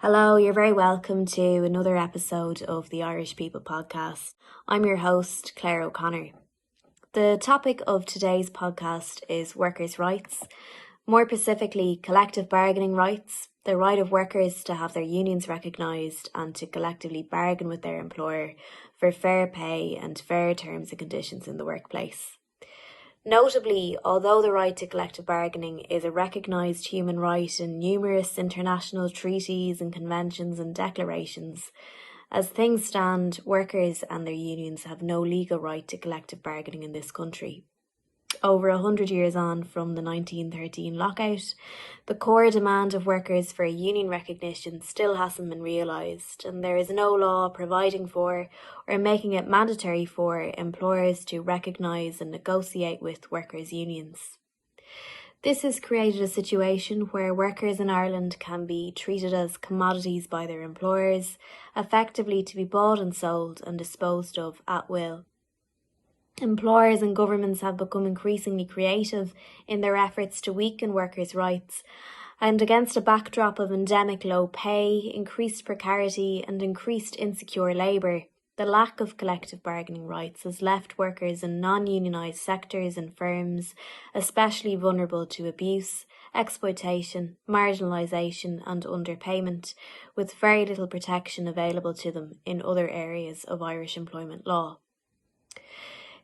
Hello, you're very welcome to another episode of the Irish People podcast. I'm your host, Claire O'Connor. The topic of today's podcast is workers' rights, more specifically collective bargaining rights, the right of workers to have their unions recognised and to collectively bargain with their employer for fair pay and fair terms and conditions in the workplace. Notably, although the right to collective bargaining is a recognised human right in numerous international treaties and conventions and declarations, as things stand, workers and their unions have no legal right to collective bargaining in this country. Over 100 years on from the 1913 lockout, the core demand of workers for union recognition still hasn't been realised, and there is no law providing for or making it mandatory for employers to recognise and negotiate with workers' unions. This has created a situation where workers in Ireland can be treated as commodities by their employers, effectively to be bought and sold and disposed of at will. Employers and governments have become increasingly creative in their efforts to weaken workers' rights, and against a backdrop of endemic low pay, increased precarity and increased insecure labour, the lack of collective bargaining rights has left workers in non-unionised sectors and firms especially vulnerable to abuse, exploitation, marginalisation and underpayment, with very little protection available to them in other areas of Irish employment law.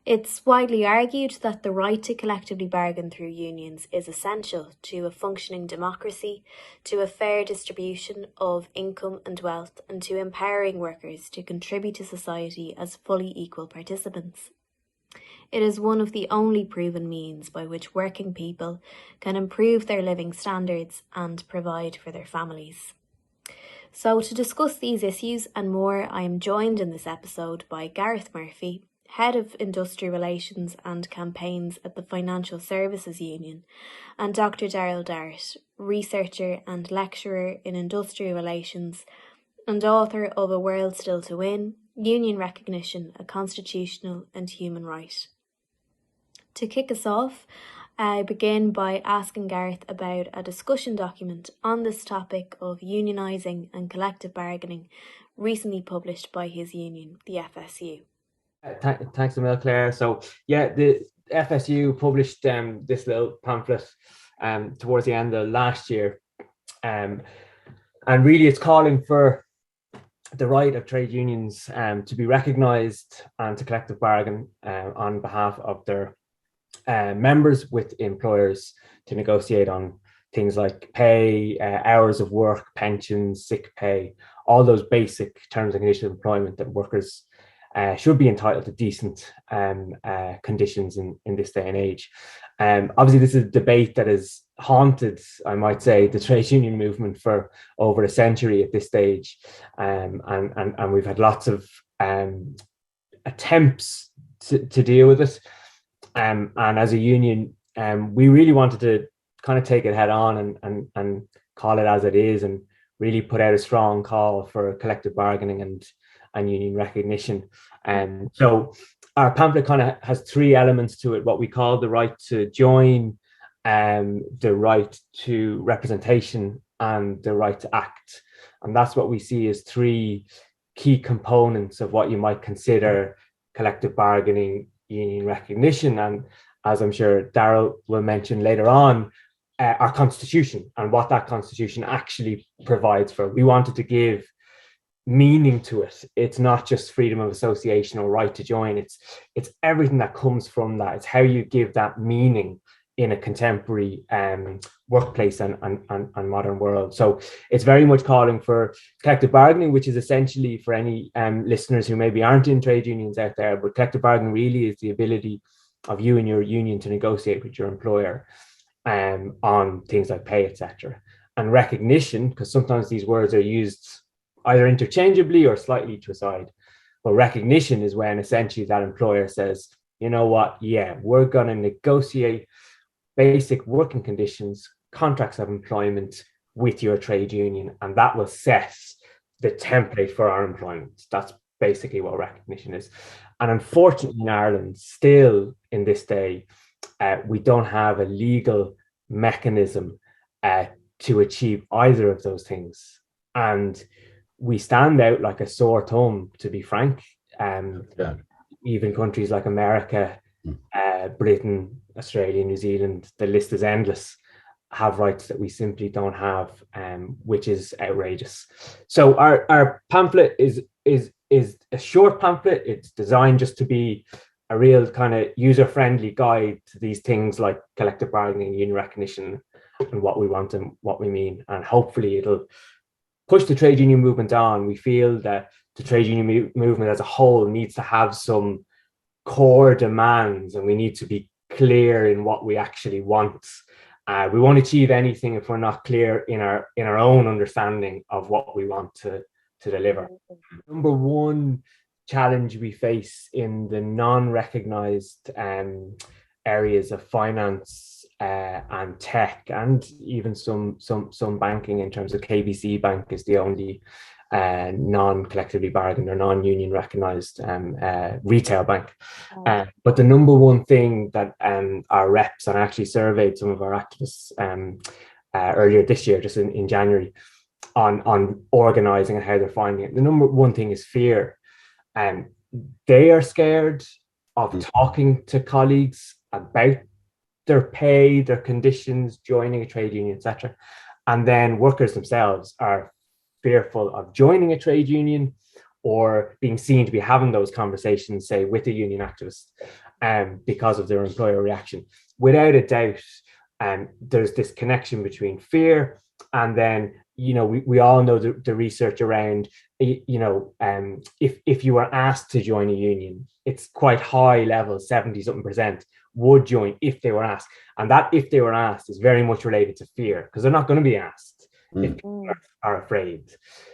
It's widely argued that the right to collectively bargain through unions is essential to a functioning democracy, to a fair distribution of income and wealth, and to empowering workers to contribute to society as fully equal participants. It is one of the only proven means by which working people can improve their living standards and provide for their families. So to discuss these issues and more, I am joined in this episode by Gareth Murphy, Head of Industrial Relations and Campaigns at the Financial Services Union, and Dr Daryl D'Art, researcher and lecturer in industrial relations and author of A-World-Still-to-Win, Union Recognition, a Constitutional and Human Right. To kick us off, I begin by asking Gareth about a discussion document on this topic of unionising and collective bargaining recently published by his union, the FSU. Thanks a million, Claire. So the FSU published this little pamphlet towards the end of last year, and really it's calling for the right of trade unions to be recognised and to collective bargain on behalf of their members with employers to negotiate on things like pay, hours of work, pensions, sick pay, all those basic terms and conditions of employment that workers should be entitled to decent conditions in this day and age. Obviously, this is a debate that has haunted, I might say, the trade union movement for over a century at this stage, and we've had lots of attempts to deal with it. And as a union, we really wanted to kind of take it head on and call it as it is, and really put out a strong call for collective bargaining and union recognition. And so our pamphlet kind of has three elements to it: what we call the right to join, the right to representation, and the right to act. And that's what we see as three key components of what you might consider collective bargaining, union recognition, and, as I'm sure Daryl will mention later on, our constitution and what that constitution actually provides for. We wanted to give meaning to it. It's not just freedom of association or right to join. It's everything that comes from that. It's how you give that meaning in a contemporary workplace and modern world. So it's very much calling for collective bargaining, which is essentially, for any listeners who maybe aren't in trade unions out there, but collective bargaining really is the ability of you and your union to negotiate with your employer on things like pay, etc. And recognition, because sometimes these words are used either interchangeably or slightly to a side. But recognition is when essentially that employer says, you know what, we're going to negotiate basic working conditions, contracts of employment with your trade union, and that will set the template for our employment. That's basically what recognition is. And unfortunately, in Ireland, still in this day, we don't have a legal mechanism to achieve either of those things and we stand out like a sore thumb, to be frank. Even countries like America, Britain, Australia, New Zealand, the list is endless, have rights that we simply don't have, which is outrageous. So our pamphlet is a short pamphlet. It's designed just to be a real kind of user-friendly guide to these things like collective bargaining, union recognition, and what we want and what we mean. And hopefully it'll push the trade union movement on. We feel that the trade union movement as a whole needs to have some core demands, and we need to be clear in what we actually want. We won't achieve anything if we're not clear in our own understanding of what we want to deliver. Number one challenge we face in the non-recognized areas of finance and tech, and even some banking, in terms of KBC Bank is the only non-collectively bargained or non-union recognized retail bank. But the number one thing that our reps, and I actually surveyed some of our activists earlier this year, just in January, on organizing and how they're finding it. The number one thing is fear. They are scared of talking to colleagues about their pay, their conditions, joining a trade union, etc. And then workers themselves are fearful of joining a trade union or being seen to be having those conversations, say, with a union activist, because of their employer reaction. Without a doubt, there's this connection between fear and then, we all know the research around, if you were asked to join a union, it's quite high level, 70-something% would join if they were asked. And that if they were asked is very much related to fear, because they're not going to be asked if people are afraid.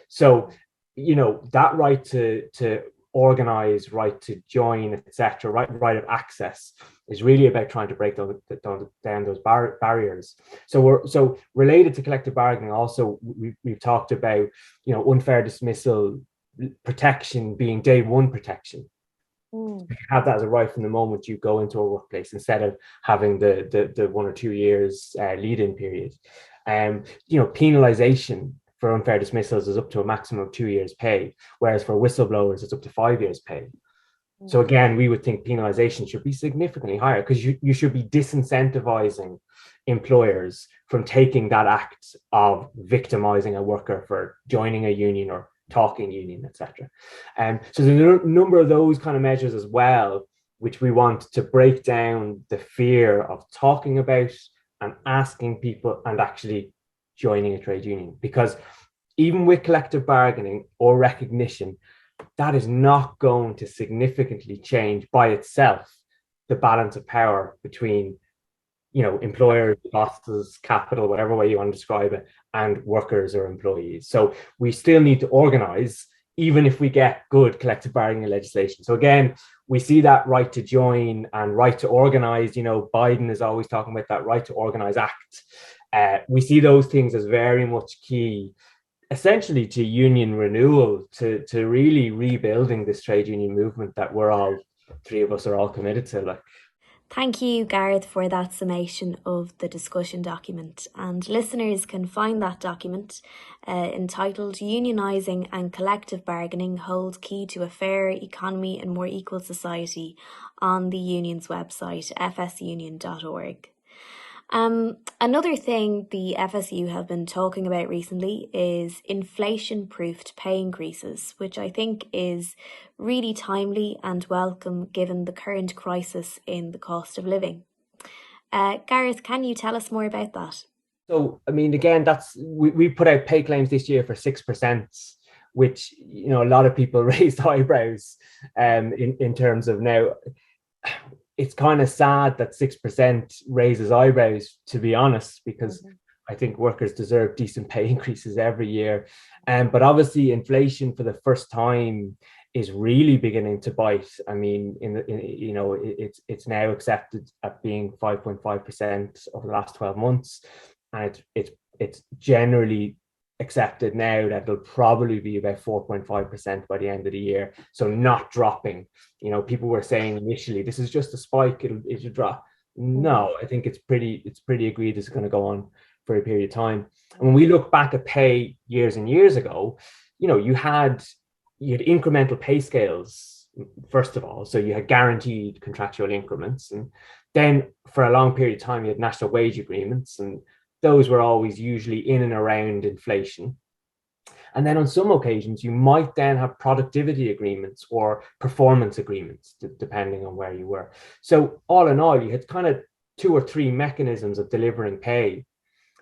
So, that right to organize, right to join, etc., right of access is really about trying to break down those barriers. So related to collective bargaining, also we've talked about unfair dismissal protection being day one protection. You have that as a right from the moment you go into a workplace, instead of having the 1 or 2 years lead-in period. Penalization for unfair dismissals is up to a maximum of 2 years pay, whereas for whistleblowers it's up to 5 years pay. So again, we would think penalization should be significantly higher, because you should be disincentivizing employers from taking that act of victimizing a worker for joining a union or talking union, etc. So there's a number of those kind of measures as well, which we want to break down the fear of talking about and asking people and actually joining a trade union. Because even with collective bargaining or recognition, that is not going to significantly change by itself the balance of power between, employers, bosses, capital, whatever way you want to describe it, and workers or employees. So we still need to organize, even if we get good collective bargaining legislation. So again, we see that right to join and right to organize. Biden is always talking about that right to organize act. We see those things as very much key, essentially, to union renewal, to really rebuilding this trade union movement that three of us are all committed to. Thank you, Gareth, for that summation of the discussion document. And listeners can find that document entitled Unionising and Collective Bargaining Hold Key to a Fair Economy and More Equal Society on the union's website, fsunion.org. Another thing the FSU have been talking about recently is inflation-proofed pay increases, which I think is really timely and welcome given the current crisis in the cost of living. Gareth, can you tell us more about that? So, again, we put out pay claims this year for 6%, which, a lot of people raised eyebrows in terms of now. It's kind of sad that 6% raises eyebrows, to be honest, because I think workers deserve decent pay increases every year. But obviously inflation for the first time is really beginning to bite. It's now accepted at being 5.5% over the last 12 months. And it's generally accepted now that it'll probably be about 4.5% by the end of the year. So not dropping. People were saying initially, this is just a spike, it'll drop. No, I think it's pretty agreed it's going to go on for a period of time. And when we look back at pay years and years ago, you had incremental pay scales, first of all. So you had guaranteed contractual increments. And then for a long period of time, you had national wage agreements. And those were always usually in and around inflation. And then on some occasions, you might then have productivity agreements or performance agreements, depending on where you were. So all in all, you had kind of 2 or 3 mechanisms of delivering pay.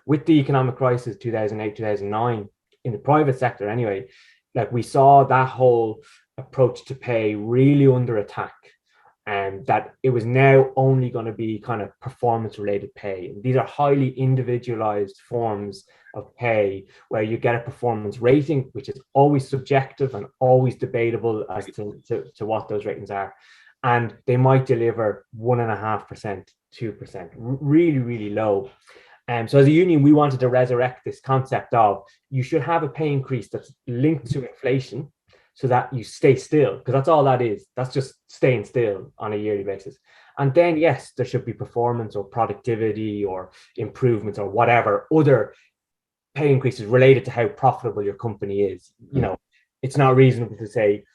With the economic crisis, 2008, 2009, in the private sector anyway, like we saw that whole approach to pay really under attack, and that it was now only going to be kind of performance related pay. And these are highly individualized forms of pay where you get a performance rating, which is always subjective and always debatable as to what those ratings are. And they might deliver 1.5%, 2%, really, really low. So as a union, we wanted to resurrect this concept of you should have a pay increase that's linked to inflation so that you stay still, because that's all that is. That's just staying still on a yearly basis. And then, yes, there should be performance or productivity or improvements or whatever other pay increases related to how profitable your company is. It's not reasonable to say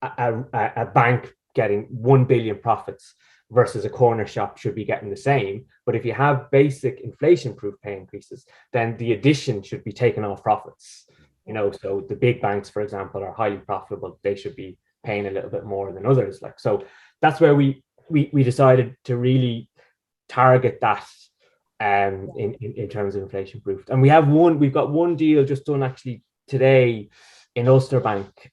a bank getting 1 billion profits versus a corner shop should be getting the same. But if you have basic inflation-proof pay increases, then the addition should be taken off profits. So the big banks, for example, are highly profitable. They should be paying a little bit more than others. So that's where we decided to really target that in terms of inflation-proof. And we've got one deal just done actually today in Ulster Bank,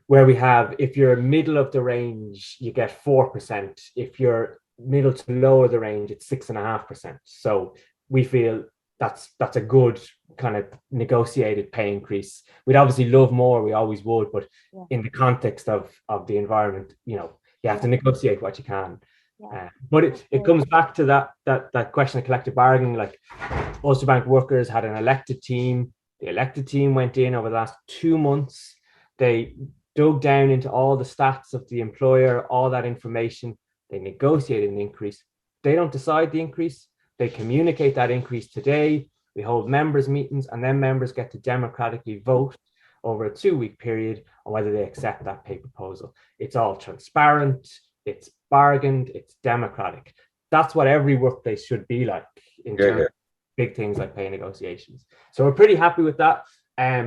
where we have, if you're middle of the range, you get 4%. If you're middle to lower the range, it's 6.5%. So we feel that's a good kind of negotiated pay increase. We'd obviously love more, we always would, but in the context of the environment, you have to negotiate what you can. But it comes back to that question of collective bargaining. Like Ulster Bank workers had an elected team. The elected team went in over the last 2 months. They dug down into all the stats of the employer, all that information. They negotiated an increase. They don't decide the increase. They communicate that increase today. We hold members' meetings, and then members get to democratically vote over a 2-week period on whether they accept that pay proposal. It's all transparent, it's bargained, it's democratic. That's what every workplace should be like in terms of big things like pay negotiations. So we're pretty happy with that.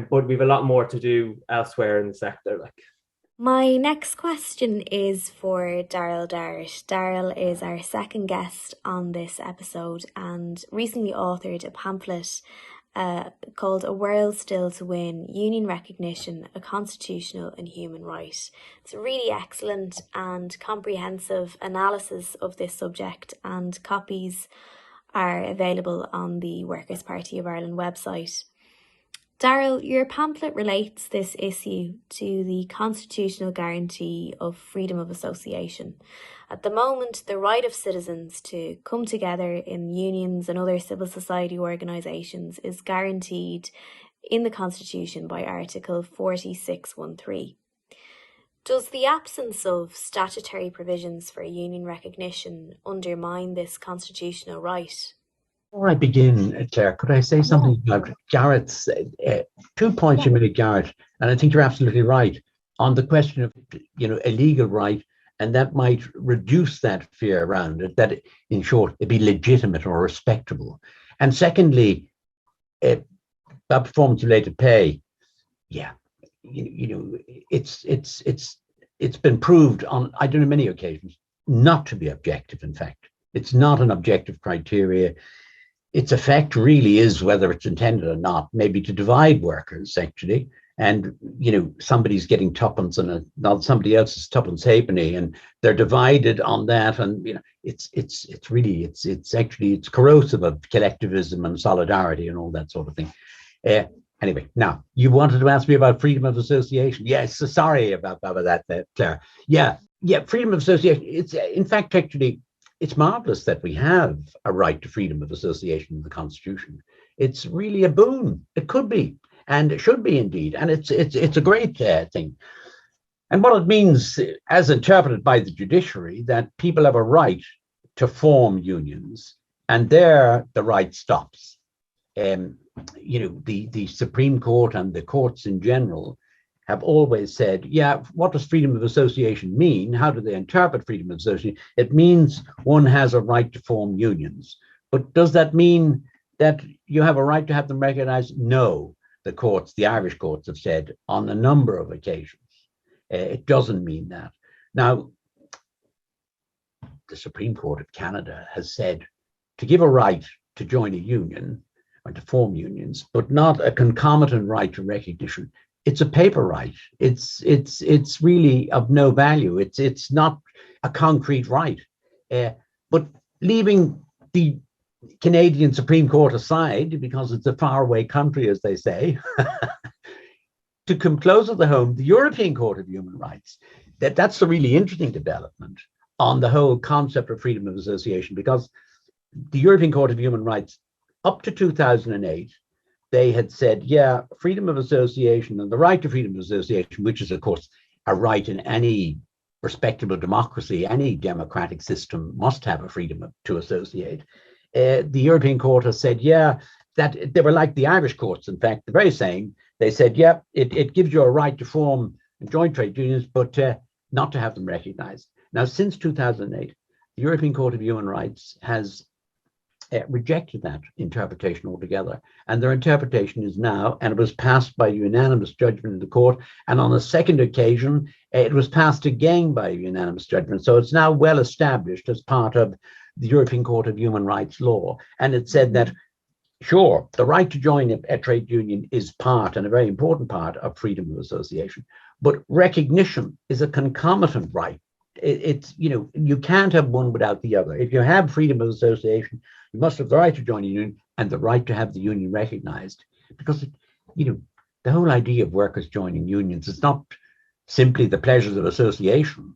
But we've a lot more to do elsewhere in the sector. My next question is for Daryl D'Art. Daryl is our second guest on this episode and recently authored a pamphlet called A-World-Still-to-Win, Union Recognition, a Constitutional and Human Right. It's a really excellent and comprehensive analysis of this subject, and copies are available on the Workers' Party of Ireland website. Daryl, your pamphlet relates this issue to the constitutional guarantee of freedom of association. At the moment, the right of citizens to come together in unions and other civil society organisations is guaranteed in the Constitution by Article 46(1)(3). Does the absence of statutory provisions for union recognition undermine this constitutional right? Before I begin, Claire, could I say something about Gareth's 2 points you made, Gareth, and I think you're absolutely right on the question of a legal right, and that might reduce that fear around it, that in short it be legitimate or respectable. And secondly, about performance related pay, it's been proved on I don't know many occasions not to be objective. In fact, it's not an objective criteria. Its effect really is, whether it's intended or not, maybe to divide workers actually, and somebody's getting tuppence and not somebody else's tuppence halfpenny, and they're divided on that, and it's corrosive of collectivism and solidarity and all that sort of thing. Anyway, now you wanted to ask me about freedom of association. Yes, sorry about that, Claire. Yeah, freedom of association. It's in fact actually. It's marvelous that we have a right to freedom of association in the Constitution. It's really a boon. It could be, and it should be indeed, and it's a great thing. And what it means, as interpreted by the judiciary, that people have a right to form unions And there the right stops. The Supreme Court and the courts in general have always said, yeah, what does freedom of association mean? How do they interpret freedom of association? It means one has a right to form unions. But does that mean that you have a right to have them recognized? No, the Irish courts have said on a number of occasions, it doesn't mean that. Now, the Supreme Court of Canada has said to give a right to join a union or to form unions, but not a concomitant right to recognition. It's a paper right. It's really of no value. It's not a concrete right. But leaving the Canadian Supreme Court aside, because it's a faraway country, as they say, to come closer to home, the European Court of Human Rights, that's a really interesting development on the whole concept of freedom of association, because the European Court of Human Rights, up to 2008, they had said, yeah, freedom of association and the right to freedom of association, which is, of course, a right in any respectable democracy, any democratic system must have a freedom to associate. The European Court has said, yeah, that they were like the Irish courts, in fact, the very same. They said, yeah, it gives you a right to form joint trade unions, but not to have them recognized. Now, since 2008, the European Court of Human Rights has rejected that interpretation altogether. And their interpretation is now, and it was passed by unanimous judgment in the court, and on a second occasion, it was passed again by unanimous judgment. So it's now well established as part of the European Court of Human Rights law. And it said that, sure, the right to join a trade union is part, and a very important part, of freedom of association. But recognition is a concomitant right. It's, you can't have one without the other. If you have freedom of association, you must have the right to join a union and the right to have the union recognized. Because, the whole idea of workers joining unions is not simply the pleasures of association.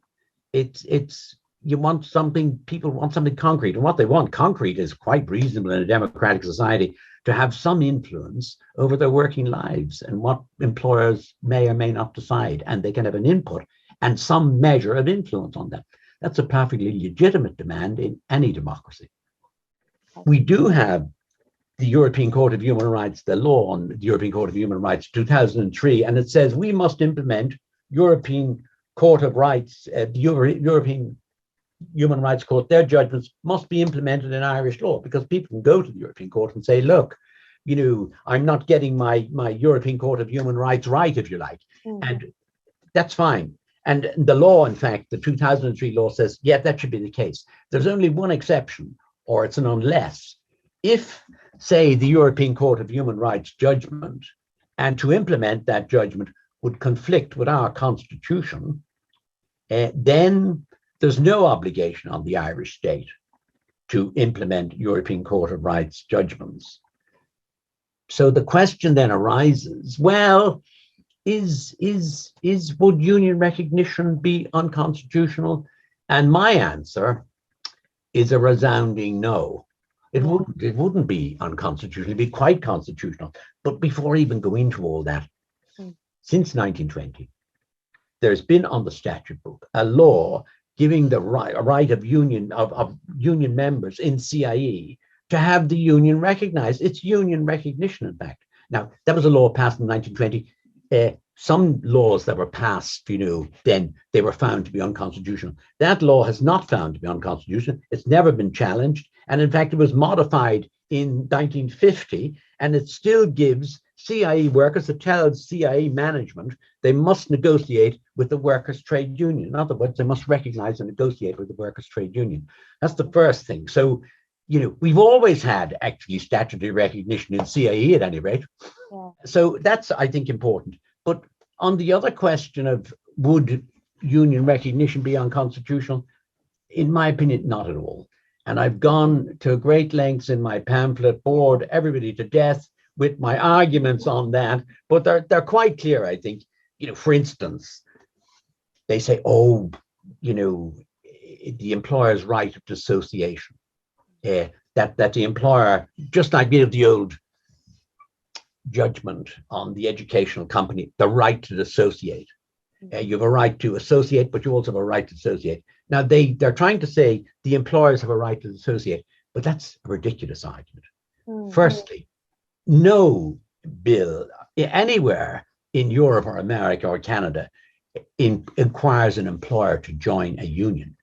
It's you want something, people want something concrete. And what they want concrete is quite reasonable in a democratic society, to have some influence over their working lives and what employers may or may not decide. And they can have an input and some measure of influence on that. That's a perfectly legitimate demand in any democracy. We do have the European Court of Human Rights, the law on the European Court of Human Rights, 2003, and it says we must implement European Court of Rights, the European Human Rights Court, their judgments must be implemented in Irish law, because people can go to the European Court and say, look, I'm not getting my European Court of Human Rights right, if you like, and that's fine. And the law, in fact, the 2003 law says, yeah, that should be the case. There's only one exception, or it's an unless. If, say, the European Court of Human Rights judgment, and to implement that judgment, would conflict with our constitution, then there's no obligation on the Irish state to implement European Court of Rights judgments. So the question then arises, well, would union recognition be unconstitutional? And my answer is a resounding no. It wouldn't be unconstitutional, it'd be quite constitutional. But before I even go into all that, since 1920, there's been on the statute book a law giving a right of union members in CIE to have the union recognized. It's union recognition, in fact. Now, that was a law passed in 1920. Some laws that were passed, then they were found to be unconstitutional. That law has not found to be unconstitutional. It's never been challenged. And in fact, it was modified in 1950, and it still gives CIE workers, it tells CIE management, they must negotiate with the workers' trade union. In other words, they must recognize and negotiate with the workers' trade union. That's the first thing. So, we've always had actually statutory recognition in CIE at any rate. Yeah. So that's, I think, important. But on the other question of would union recognition be unconstitutional, in my opinion, not at all. And I've gone to great lengths in my pamphlet, bored everybody to death with my arguments on that, but they're quite clear, I think. For instance, they say, the employer's right of dissociation, that the employer, just like the old judgment on the educational company, the right to dissociate. You have a right to associate, but you also have a right to dissociate. Now, they're trying to say the employers have a right to dissociate. But that's a ridiculous argument. Firstly, no bill anywhere in Europe or America or Canada requires an employer to join a union.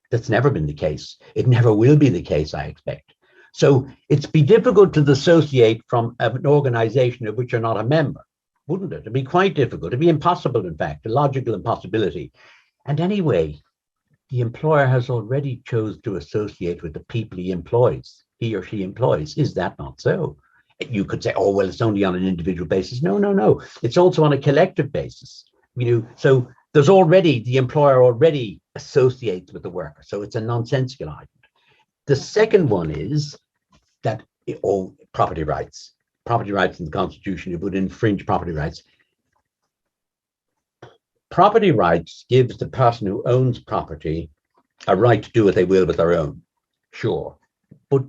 That's never been the case. It never will be the case, I expect. So it's be difficult to dissociate from an organization of which you're not a member, wouldn't it? It'd be quite difficult. It'd be impossible, in fact, a logical impossibility. And anyway, the employer has already chosen to associate with the people he or she employs. Is that not so? You could say, oh, well, it's only on an individual basis. No. It's also on a collective basis. So there's already, the employer already associates with the worker. So it's a nonsensical argument. The second one is that property rights in the Constitution, it would infringe property rights. Property rights gives the person who owns property a right to do what they will with their own. Sure. But,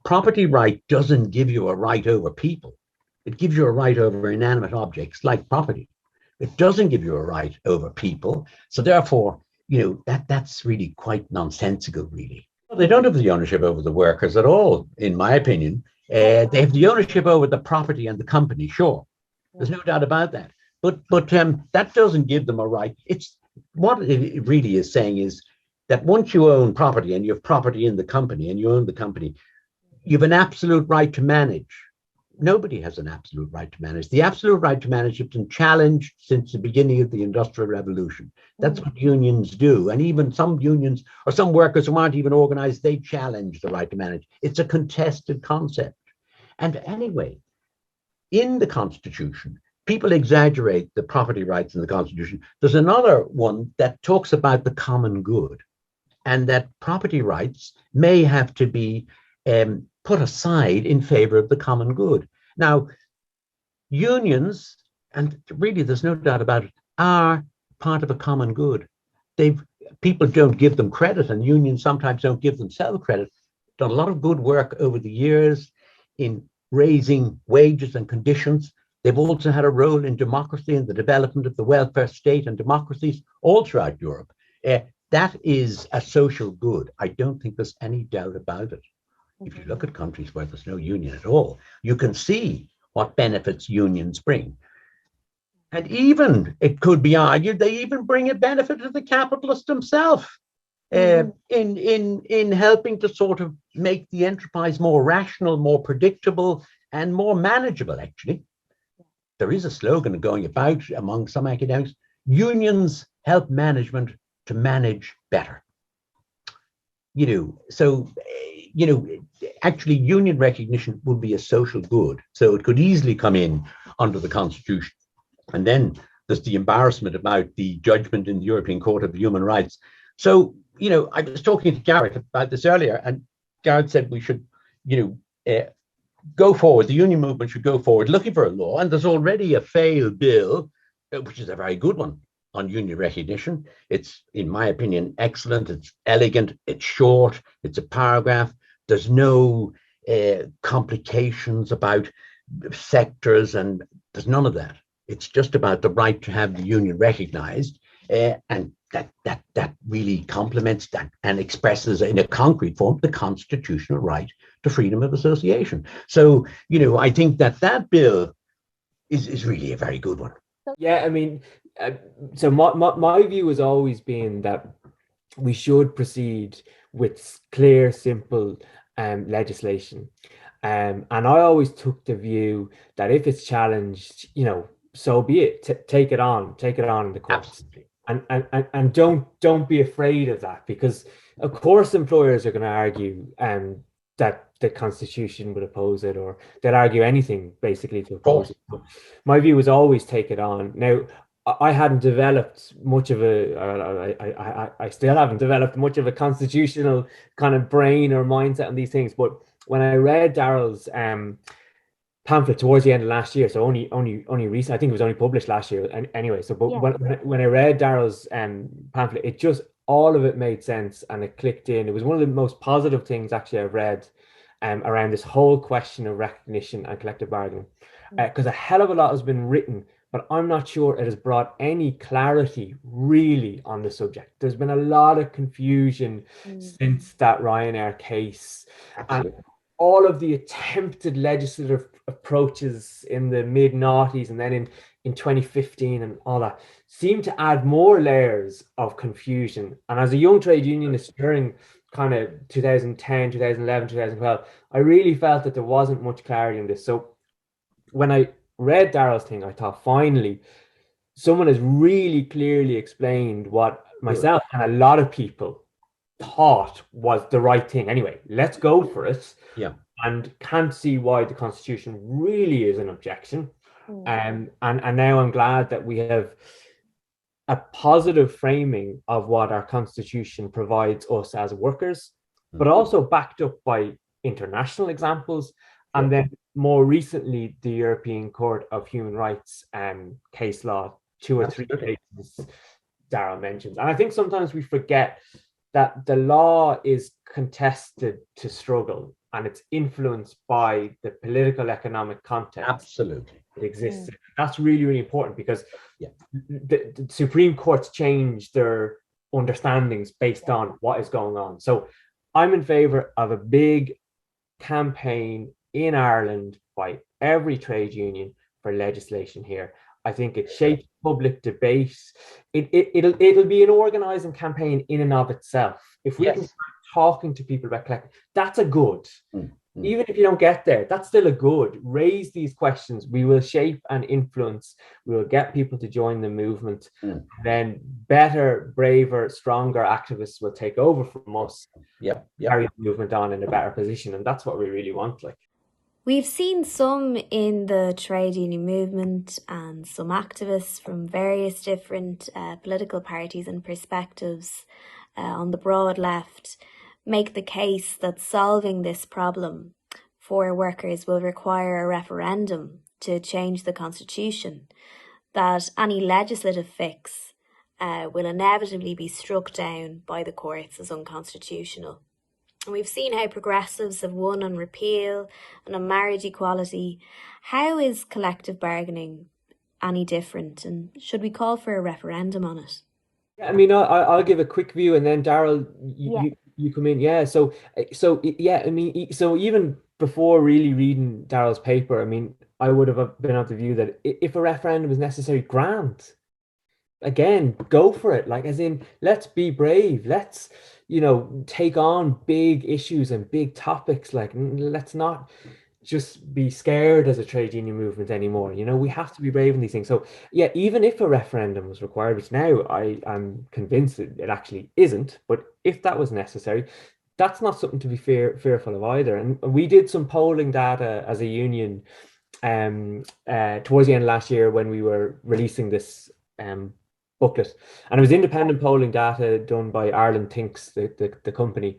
property right doesn't give you a right over people. It gives you a right over inanimate objects like property. It doesn't give you a right over people. So therefore, that's really quite nonsensical, really. They don't have the ownership over the workers at all, in my opinion. They have the ownership over the property and the company, sure. There's no doubt about that. But that doesn't give them a right. It's what it really is saying is that once you own property and you have property in the company and you own the company, you have an absolute right to manage. Nobody has an absolute right to manage. The absolute right to manage has been challenged since the beginning of the Industrial Revolution. That's what unions do. And even some unions or some workers who aren't even organized, they challenge the right to manage. It's a contested concept. And anyway, in the Constitution, people exaggerate the property rights in the Constitution. There's another one that talks about the common good and that property rights may have to be put aside in favor of the common good. Now, unions, and really there's no doubt about it, are part of a common good. People don't give them credit, and unions sometimes don't give themselves credit. Done a lot of good work over the years in raising wages and conditions. They've also had a role in democracy and the development of the welfare state and democracies all throughout Europe. That is a social good. I don't think there's any doubt about it. If you look at countries where there's no union at all, you can see what benefits unions bring. And even, it could be argued, they even bring a benefit to the capitalist himself in helping to sort of make the enterprise more rational, more predictable, and more manageable, actually. There is a slogan going about among some academics, unions help management to manage better. Actually union recognition would be a social good. So it could easily come in under the Constitution. And then there's the embarrassment about the judgment in the European Court of Human Rights. So, I was talking to Gareth about this earlier, and Gareth said we should, go forward. The union movement should go forward looking for a law. And there's already a failed bill, which is a very good one, on union recognition. It's, in my opinion, excellent. It's elegant. It's short. It's a paragraph. There's no complications about sectors, and there's none of that. It's just about the right to have the union recognized, and that really complements that and expresses in a concrete form the constitutional right to freedom of association. So, I think that bill is really a very good one. Yeah, I mean, so my view has always been that we should proceed with clear, simple legislation. And I always took the view that if it's challenged, so be it. Take it on in the courts. And don't be afraid of that, because of course employers are going to argue that the Constitution would oppose it, or they'll argue anything basically to oppose it. But my view was always take it on. Now, I hadn't developed much of I still haven't developed much of a constitutional kind of brain or mindset on these things. But when I read Daryl's pamphlet towards the end of last year, so only recent, I think it was only published last year. And anyway, so but when I read Daryl's pamphlet, it just, all of it made sense and it clicked in. It was one of the most positive things actually I've read around this whole question of recognition and collective bargaining, because a hell of a lot has been written but I'm not sure it has brought any clarity really on the subject. There's been a lot of confusion since that Ryanair case. Absolutely. And all of the attempted legislative approaches in the mid-noughties and then in 2015 and all that seem to add more layers of confusion. And as a young trade unionist during kind of 2010, 2011, 2012, I really felt that there wasn't much clarity on this. So when I read Daryl's thing, I thought, finally, someone has really clearly explained what myself and a lot of people thought was the right thing. Anyway, let's go for it. Yeah. And can't see why the Constitution really is an objection. And now I'm glad that we have a positive framing of what our Constitution provides us as workers, but also backed up by international examples. And then more recently, the European Court of Human Rights case law, 2 or 3 cases Daryl mentions. And I think sometimes we forget that the law is contested to struggle, and it's influenced by the political economic context. Absolutely. It exists. That's really, really important, because the Supreme Court's changed their understandings based on what is going on. So I'm in favor of a big campaign in Ireland by every trade union for legislation here. I think it shapes public debate. It'll be an organizing campaign in and of itself. If we can start talking to people about collective, that's a good. Even if you don't get there, that's still a good. Raise these questions. We will shape and influence. We will get people to join the movement. Then better, braver, stronger activists will take over from us. Carry the movement on in a better position. And that's what we really want. Like, we've seen some in the trade union movement and some activists from various different political parties and perspectives on the broad left make the case that solving this problem for workers will require a referendum to change the Constitution, that any legislative fix will inevitably be struck down by the courts as unconstitutional. And we've seen how progressives have won on repeal and on marriage equality. How is collective bargaining any different, and should we call for a referendum on it? I mean, I'll give a quick view, and then Daryl, you come in. So I mean, so even before really reading Daryl's paper, I mean, I would have been of the view that if a referendum is necessary, grant. Again, go for it. Like, as in, let's be brave. Let's, take on big issues and big topics. Like, let's not just be scared as a trade union movement anymore. We have to be brave in these things. So yeah, even if a referendum was required, which now I'm convinced it actually isn't, but if that was necessary, that's not something to be fearful of either. And we did some polling data as a union towards the end of last year when we were releasing this booklet, and it was independent polling data done by Ireland Thinks, the company,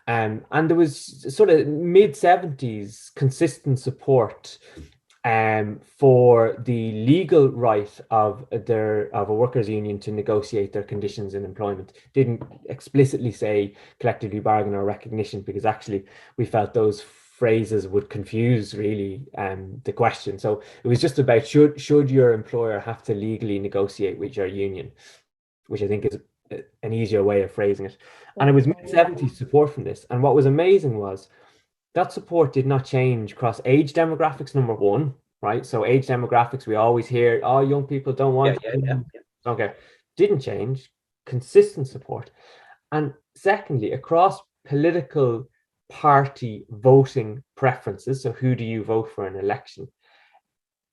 and there was sort of mid-70s consistent support for the legal right of a workers' union to negotiate their conditions in employment. Didn't explicitly say collectively bargain or recognition, because actually we felt those phrases would confuse really the question. So it was just about should your employer have to legally negotiate with your union, which I think is an easier way of phrasing it. And it was mid-70s support from this. And what was amazing was that support did not change across age demographics, number one, right? So age demographics, we always hear, oh, young people don't want Okay, didn't change, consistent support. And secondly, across political party voting preferences, so who do you vote for in an election,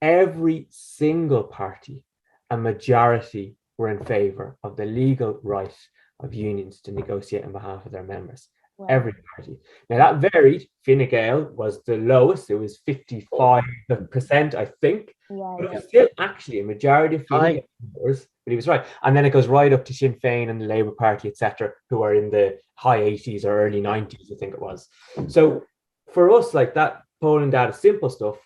every single party, a majority, were in favor of the legal right of unions to negotiate on behalf of their members. Wow. Every party. Now that varied. Fine Gael was the lowest. It was 55%, I think. But it was still actually a majority of Fine Gael members, but he was right. And then it goes right up to Sinn Féin and the Labour Party, etc., who are in the high 80s or early 90s, I think it was. So for us, like, that polling data, simple stuff,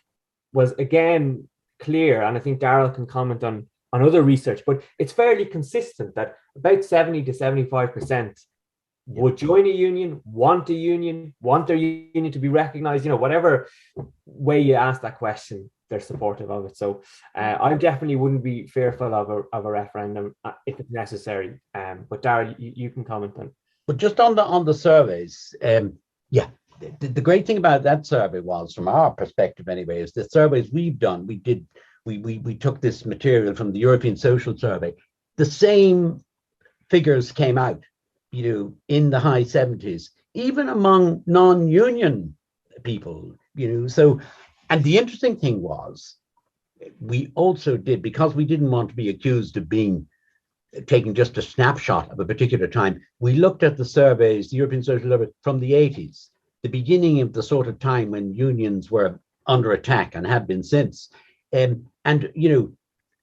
was again clear. And I think Daryl can comment on other research, but it's fairly consistent that about 70 to 75% would join a union, want their union to be recognized, whatever way you ask that question, they're supportive of it. So I definitely wouldn't be fearful of a referendum if it's necessary. But Daryl, you can comment on. But just on the surveys, the great thing about that survey was, from our perspective anyway, is the surveys we've done, we took this material from the European Social Survey. The same figures came out, in the high 70s, even among non-union people, So, and the interesting thing was, we also did, because we didn't want to be accused of taking just a snapshot of a particular time, we looked at the surveys, the European Social Survey from the 80s, the beginning of the sort of time when unions were under attack and have been since. And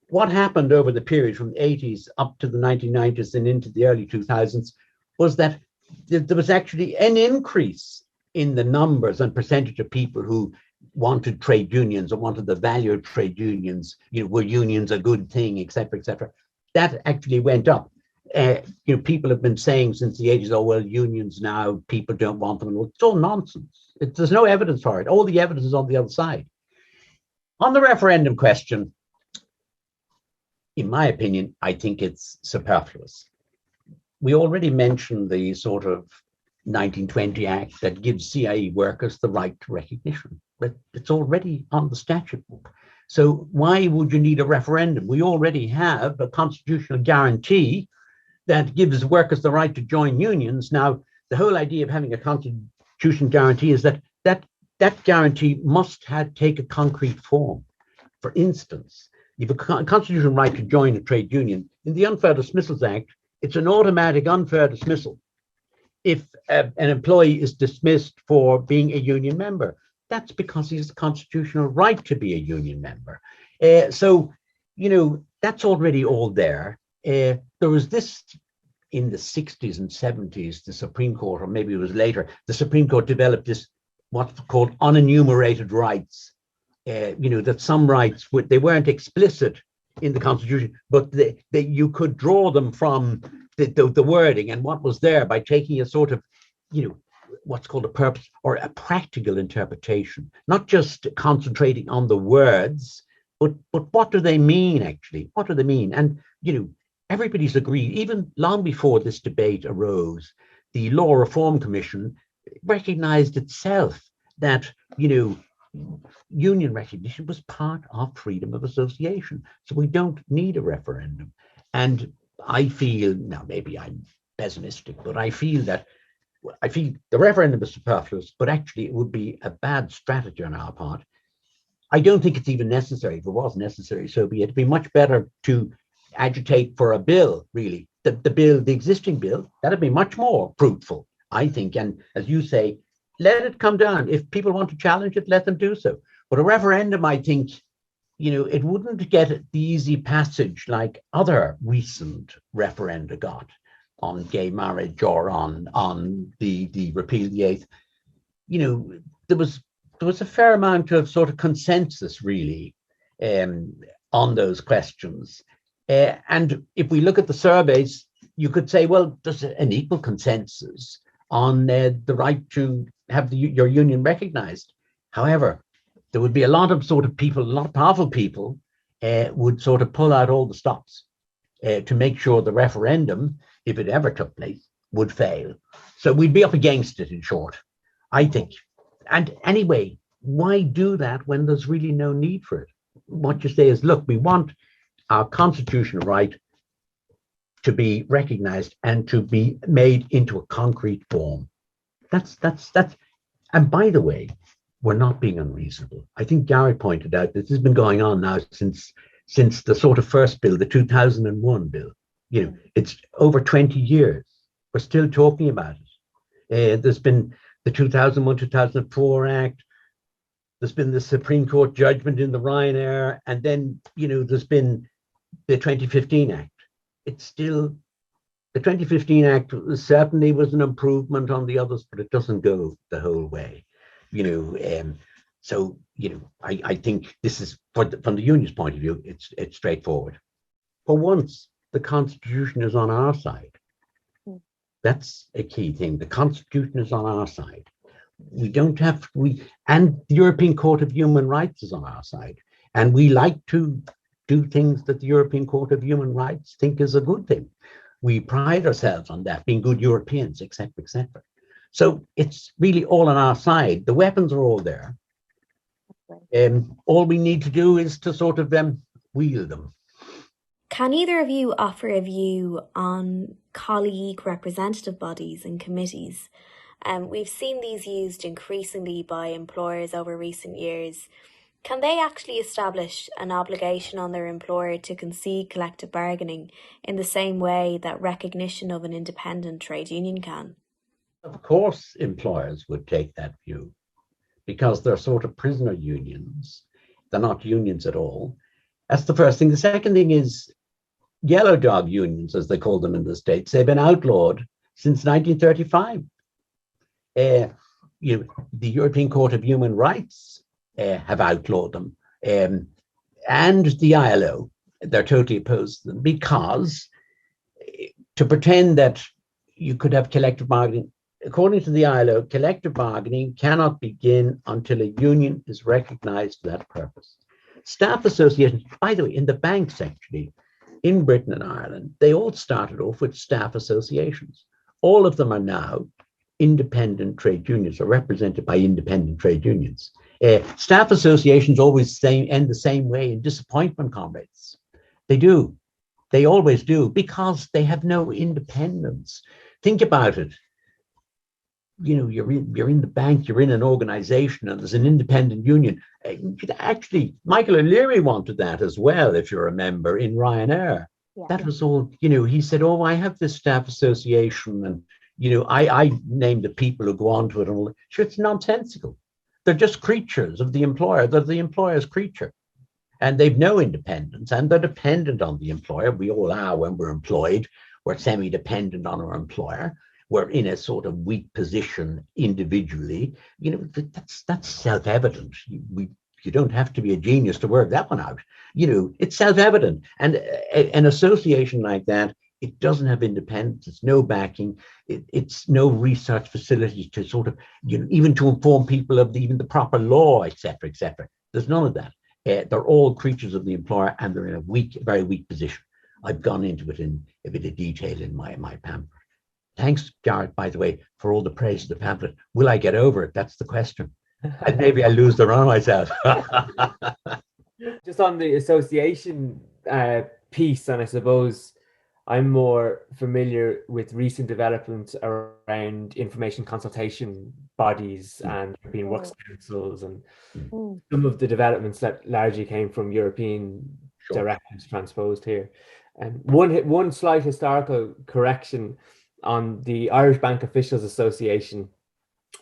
what happened over the period from the 80s up to the 1990s and into the early 2000s was that there was actually an increase in the numbers and percentage of people who wanted trade unions or wanted the value of trade unions, were unions a good thing, et cetera, that actually went up. People have been saying since the 80s, oh, well, unions now, people don't want them. It's all nonsense. There's no evidence for it. All the evidence is on the other side. On the referendum question, in my opinion, I think it's superfluous. We already mentioned the sort of 1920 Act that gives CIE workers the right to recognition, but it's already on the statute book. So why would you need a referendum? We already have a constitutional guarantee that gives workers the right to join unions. Now, the whole idea of having a constitutional guarantee is that guarantee must take a concrete form. For instance, you have a constitutional right to join a trade union. In the Unfair Dismissals Act, it's an automatic unfair dismissal if an employee is dismissed for being a union member. That's because he has a constitutional right to be a union member. So, that's already all there. There was this in the 60s and 70s, the Supreme Court, or maybe it was later, the Supreme Court developed this, what's called unenumerated rights. That some rights, they weren't explicit in the Constitution, but you could draw them from the wording and what was there by taking a sort of, what's called a purpose or a practical interpretation, not just concentrating on the words, but what do they mean actually? What do they mean? And, everybody's agreed, even long before this debate arose, the Law Reform Commission recognized itself that, union recognition was part of freedom of association. So we don't need a referendum. And I feel, now maybe I'm pessimistic, but I feel the referendum is superfluous, but actually it would be a bad strategy on our part. I don't think it's even necessary. If it was necessary, so be it. It'd be much better to agitate for a bill, really. The existing bill, that'd be much more fruitful, I think. And as you say, let it come down. If people want to challenge it, let them do so. But a referendum, I think, it wouldn't get the easy passage like other recent referenda got on gay marriage or on the repeal of the eighth. There was a fair amount of sort of consensus, really, on those questions. And if we look at the surveys, you could say, well, there's an equal consensus on the right to have your union recognized. However, there would be a lot of sort of people, a lot of powerful people would sort of pull out all the stops to make sure the referendum, if it ever took place, would fail. So we'd be up against it, in short, I think. And anyway, why do that when there's really no need for it? What you say is, look, we want our constitutional right to be recognized and to be made into a concrete form. That's. And by the way, we're not being unreasonable. I think Gareth pointed out that this has been going on now since the sort of first bill, the 2001 bill. It's over 20 years. We're still talking about it. There's been the 2001-2004 Act. There's been the Supreme Court judgment in the Ryanair, and then there's been the 2015 Act. It's still, the 2015 Act certainly was an improvement on the others, but it doesn't go the whole way. So I think this is, from the union's point of view, it's straightforward. For once, the Constitution is on our side. That's a key thing. The Constitution is on our side. And the European Court of Human Rights is on our side. And we like to do things that the European Court of Human Rights think is a good thing. We pride ourselves on that, being good Europeans, etc., etc. So it's really all on our side. The weapons are all there. All we need to do is to sort of wield them. Can either of you offer a view on colleague representative bodies and committees? We've seen these used increasingly by employers over recent years. Can they actually establish an obligation on their employer to concede collective bargaining in the same way that recognition of an independent trade union can? Of course, employers would take that view because they're sort of prisoner unions. They're not unions at all. That's the first thing. The second thing is yellow dog unions, as they call them in the States. They've been outlawed since 1935. The European Court of Human Rights have outlawed them. And the ILO, they're totally opposed to them because to pretend that you could have collective bargaining, according to the ILO, collective bargaining cannot begin until a union is recognized for that purpose. Staff associations, by the way, in the banks actually, in Britain and Ireland, they all started off with staff associations. All of them are now independent trade unions, or represented by independent trade unions. Staff associations always end the same way, in disappointment, comrades. They do. They always do, because they have no independence. Think about it. You're in the bank, you're in an organization, and there's an independent union. Actually, Michael O'Leary wanted that as well, if you remember, in Ryanair. Yeah. That was all, he said, oh, I have this staff association, and I name the people who go on to it and all. Sure, it's nonsensical. They're just creatures of the employer. They're the employer's creature. And they've no independence, and they're dependent on the employer. We all are when we're employed. We're semi-dependent on our employer. We're in a sort of weak position individually. That's self-evident. You don't have to be a genius to work that one out. It's self-evident. And an association like that, it doesn't have independence. It's no backing. It's no research facilities to sort of, even to inform people of even the proper law, etc., etc. There's none of that. They're all creatures of the employer, and they're in a very weak position. I've gone into it in a bit of detail in my pamphlet. Thanks, Gareth, by the way, for all the praise of the pamphlet. Will I get over it? That's the question. And maybe I lose the run myself. Just on the association piece, and I suppose I'm more familiar with recent developments around information consultation bodies and European Works Councils, and some of the developments that largely came from European directives transposed here. And one slight historical correction on the Irish Bank Officials Association,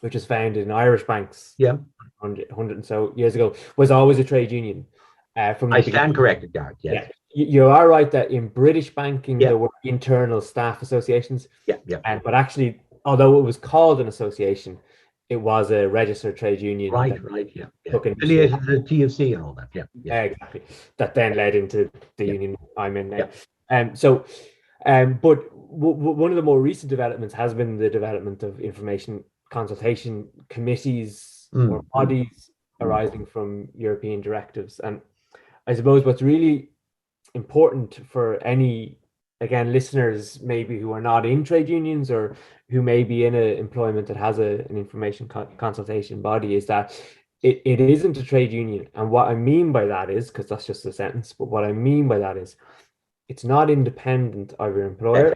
which was founded in Irish banks 100 and so years ago, was always a trade union. I stand corrected, Gareth. Yes. Yeah, you are right that in British banking there were internal staff associations. But actually, although it was called an association, it was a registered trade union. Right. Affiliated to the TFC and all that. Yeah, exactly. That then led into the union I'm in now. But one of the more recent developments has been the development of information consultation committees or bodies arising from European directives. And I suppose what's really important for any, again, listeners maybe who are not in trade unions or who may be in an employment that has an information consultation body is that it isn't a trade union. And what I mean by that is, because that's just a sentence, but what I mean by that is it's not independent of your employer.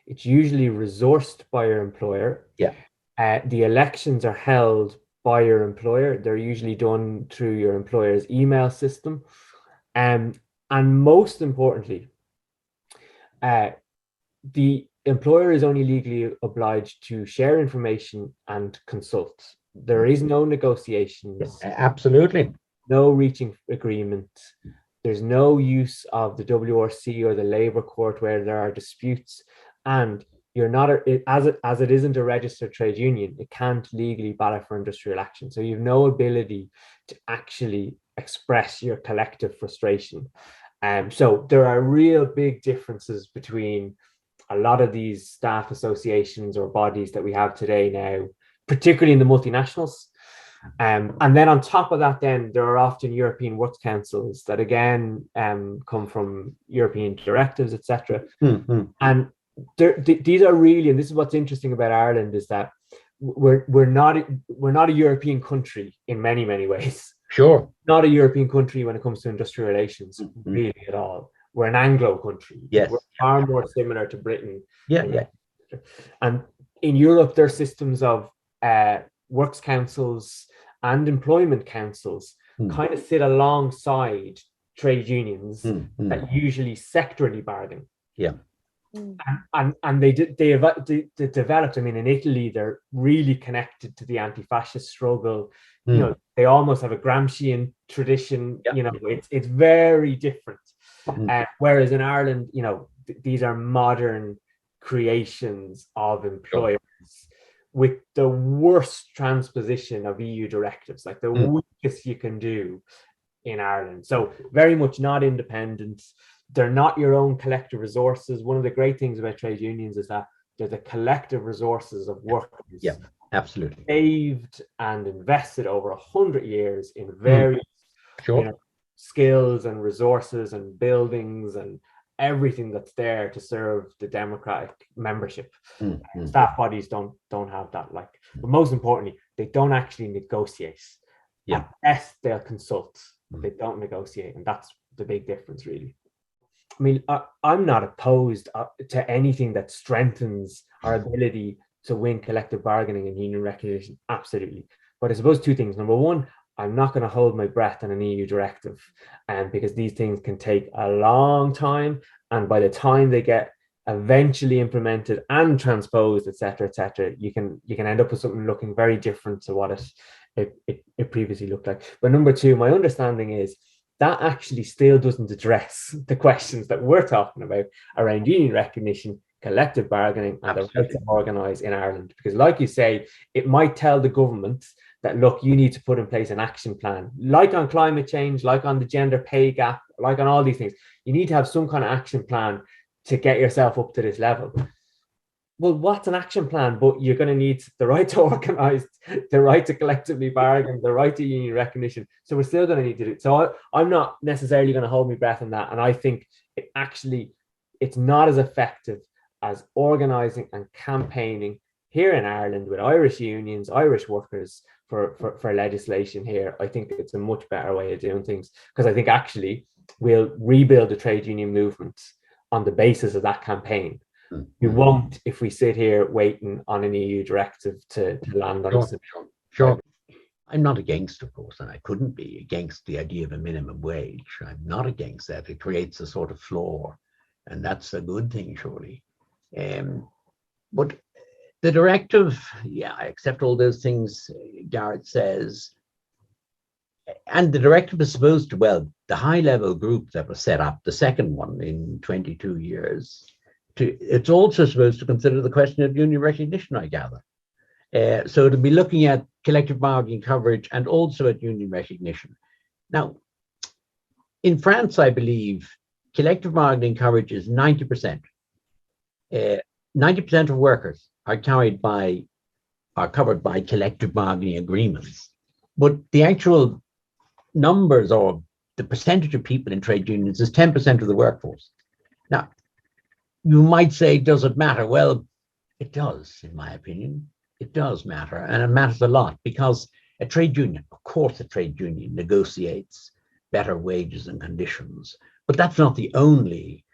It's usually resourced by your employer. The elections are held by your employer. They're usually done through your employer's email system. And most importantly, the employer is only legally obliged to share information and consult. There is no negotiations. Absolutely. No reaching agreement. There's no use of the WRC or the Labour Court where there are disputes, and you're not as it isn't a registered trade union. It can't legally ballot for industrial action, so you have no ability to actually express your collective frustration. So there are real big differences between a lot of these staff associations or bodies that we have today now, particularly in the multinationals, And then on top of that, then there are often European works councils that again come from European directives, etc. And these are really, and this is what's interesting about Ireland, is that we're not a European country in many ways. Sure. Not a European country when it comes to industrial relations, really at all. We're an Anglo country. Yes. We're far more similar to Britain. Yeah. And in Europe, there are systems of works councils and employment councils kind of sit alongside trade unions that usually sectorally bargain. Yeah. And they developed. I mean, in Italy, they're really connected to the anti-fascist struggle. You know, they almost have a Gramscian tradition. You know, it's very different. Whereas in Ireland, you know, these are modern creations of employers with the worst transposition of EU directives, like the weakest you can do in Ireland. So very much not independent. They're not your own collective resources. One of the great things about trade unions is that they're the collective resources of workers. Yeah, absolutely. Saved and invested over 100 years in various you know, skills and resources and buildings and everything that's there to serve the democratic membership. Staff bodies don't have that. Like, but most importantly, they don't actually negotiate. At best, they'll consult. They don't negotiate, and that's the big difference, really. I mean, I'm not opposed to anything that strengthens our ability to win collective bargaining and union recognition. Absolutely. But I suppose two things. Number one, I'm not going to hold my breath on an EU directive, because these things can take a long time. And by the time they get eventually implemented and transposed, et cetera, you can end up with something looking very different to what it previously looked like. But number two, my understanding is that actually still doesn't address the questions that we're talking about around union recognition, collective bargaining, and the right to organise in Ireland. Because like you say, it might tell the government that, look, you need to put in place an action plan, like on climate change, like on the gender pay gap, like on all these things. You need to have some kind of action plan to get yourself up to this level. Well, what's an action plan? But you're going to need the right to organise, the right to collectively bargain, the right to union recognition. So we're still going to need to do it. So I'm not necessarily going to hold my breath on that. And I think it's not as effective as organising and campaigning here in Ireland with Irish unions, Irish workers for legislation here. I think it's a much better way of doing things, because I think actually we'll rebuild the trade union movement on the basis of that campaign. We won't if we sit here waiting on an EU directive to land on us. Sure. I'm not against, of course, and I couldn't be against the idea of a minimum wage. I'm not against that. It creates a sort of floor, and that's a good thing, surely. But the directive, I accept all those things Gareth says. And the directive is supposed to, the high-level group that was set up, the second one in 22 years, it's also supposed to consider the question of union recognition, I gather. So to be looking at collective bargaining coverage and also at union recognition. Now, in France, I believe collective bargaining coverage is 90%. 90% of workers are covered by collective bargaining agreements. But the actual numbers, or the percentage of people in trade unions, is 10% of the workforce. Now, you might say, does it matter? Well, it does, in my opinion. It does matter, and it matters a lot, because a trade union, of course, a trade union negotiates better wages and conditions, but that's not the only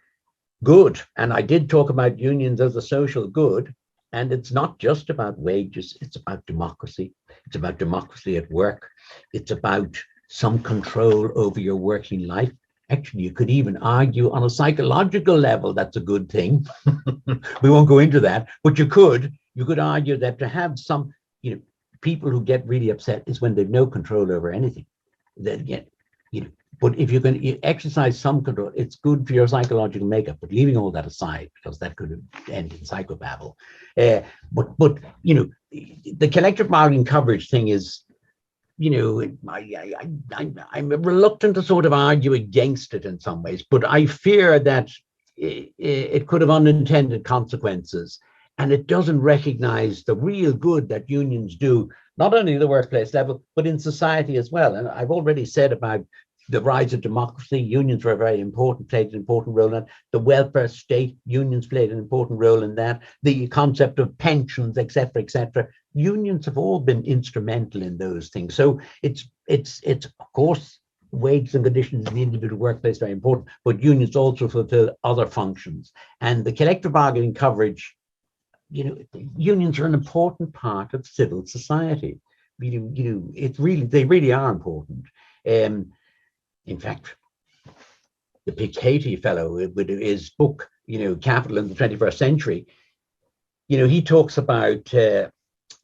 good. And I did talk about unions as a social good, and it's not just about wages, it's about democracy. It's about democracy at work. It's about some control over your working life. Actually, you could even argue on a psychological level that's a good thing. We won't go into that, but you could argue that to have some, people who get really upset is when they've no control over anything. But if you can exercise some control, it's good for your psychological makeup. But leaving all that aside, because that could end in psychobabble. But the collective bargaining coverage thing is, I'm reluctant to sort of argue against it in some ways, but I fear that it could have unintended consequences. and it doesn't recognize the real good that unions do, not only at the workplace level, but in society as well. And I've already said about the rise of democracy, unions were very important, played an important role in that. The welfare state, unions played an important role in that. The concept of pensions, etc., etc. Unions have all been instrumental in those things. So it's of course, wages and conditions in the individual workplace are very important, but unions also fulfill other functions. And the collective bargaining coverage, unions are an important part of civil society. They really are important. In fact, the Piketty fellow, with his book, Capital in the 21st Century, he talks about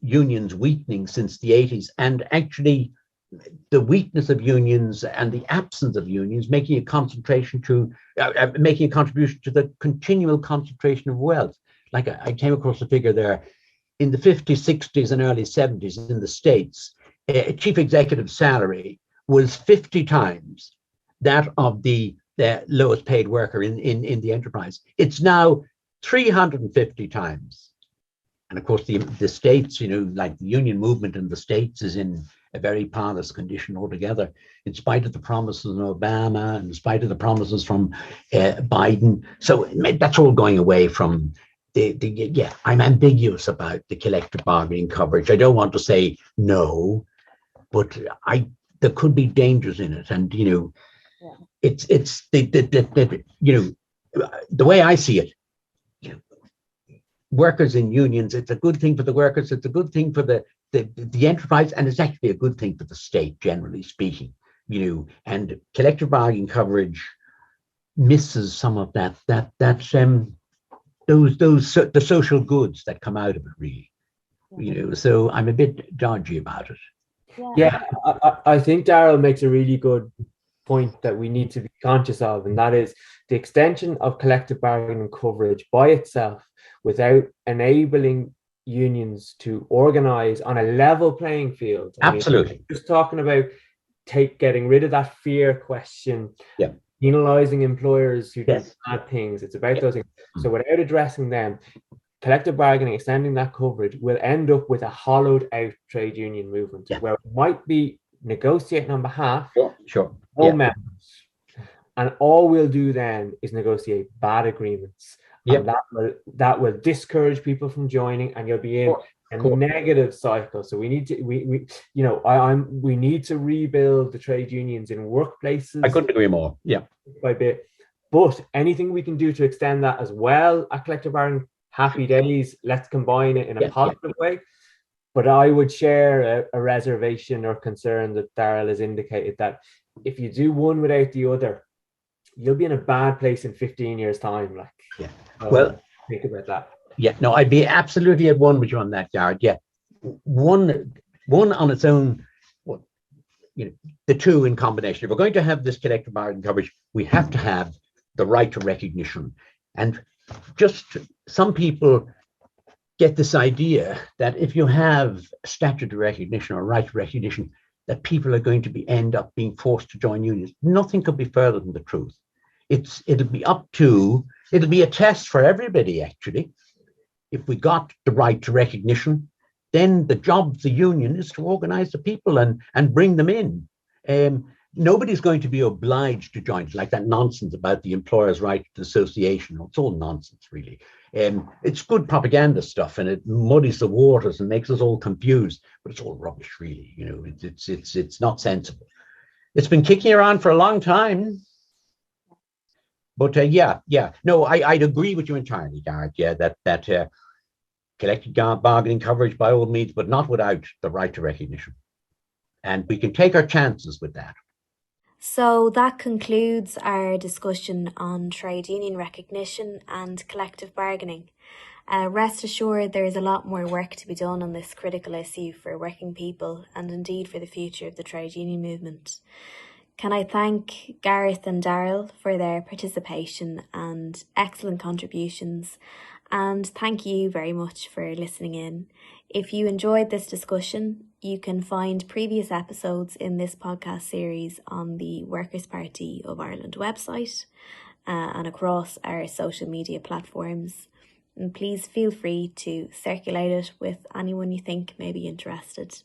unions weakening since the 80s, and actually the weakness of unions and the absence of unions making a contribution to the continual concentration of wealth. Like I came across a figure there in the 50s, 60s, and early 70s in the States, a chief executive salary was 50 times that of the lowest paid worker in the enterprise. It's now 350 times. And of course, the States, like the union movement in the States is in a very parlous condition altogether, in spite of the promises of Obama, and in spite of the promises from Biden. So that's all going away from I'm ambiguous about the collective bargaining coverage. I don't want to say no, but there could be dangers in it. And, it's the way I see it, workers in unions, it's a good thing for the workers, it's a good thing for the enterprise, and it's actually a good thing for the state, generally speaking, and collective bargaining coverage misses some of the social goods that come out of it, really. So I'm a bit dodgy about it. Yeah, I think Daryl makes a really good point that we need to be conscious of, and that is the extension of collective bargaining coverage by itself without enabling unions to organize on a level playing field. Absolutely. Just talking about getting rid of that fear question, penalizing employers who do bad things. It's about those things. So without addressing them, collective bargaining, extending that coverage, will end up with a hollowed out trade union movement where it might be negotiating on behalf of all members. And all we'll do then is negotiate bad agreements. And that will discourage people from joining, and you'll be in a negative cycle. So we need to we need to rebuild the trade unions in workplaces. I couldn't agree more. By bit. But anything we can do to extend that as well at collective bargaining, happy days. Let's combine it in a positive way. But I would share a reservation or concern that Daryl has indicated, that if you do one without the other, you'll be in a bad place in 15 years' time. Well, think about that. No, I'd be absolutely at one with you on that, Gareth. One on its own, the two in combination. If we're going to have this collective bargaining coverage, we have to have the right to recognition. And just some people get this idea that if you have statutory recognition or right to recognition, that people are going to end up being forced to join unions. Nothing could be further from the truth. It'll be a test for everybody, actually. If we got the right to recognition, then the job of the union is to organize the people and bring them in. Nobody's going to be obliged to join. It's like that nonsense about the employer's right to association. It's all nonsense, really. It's good propaganda stuff, and it muddies the waters and makes us all confused, but it's all rubbish, really. It's not sensible. It's been kicking around for a long time. But no, I'd agree with you entirely, Gareth. That collective bargaining coverage by all means, but not without the right to recognition. And we can take our chances with that. So that concludes our discussion on trade union recognition and collective bargaining. Rest assured, there is a lot more work to be done on this critical issue for working people, and indeed for the future of the trade union movement. Can I thank Gareth and Daryl for their participation and excellent contributions, and thank you very much for listening in. If you enjoyed this discussion, you can find previous episodes in this podcast series on the Workers' Party of Ireland website and across our social media platforms. and please feel free to circulate it with anyone you think may be interested.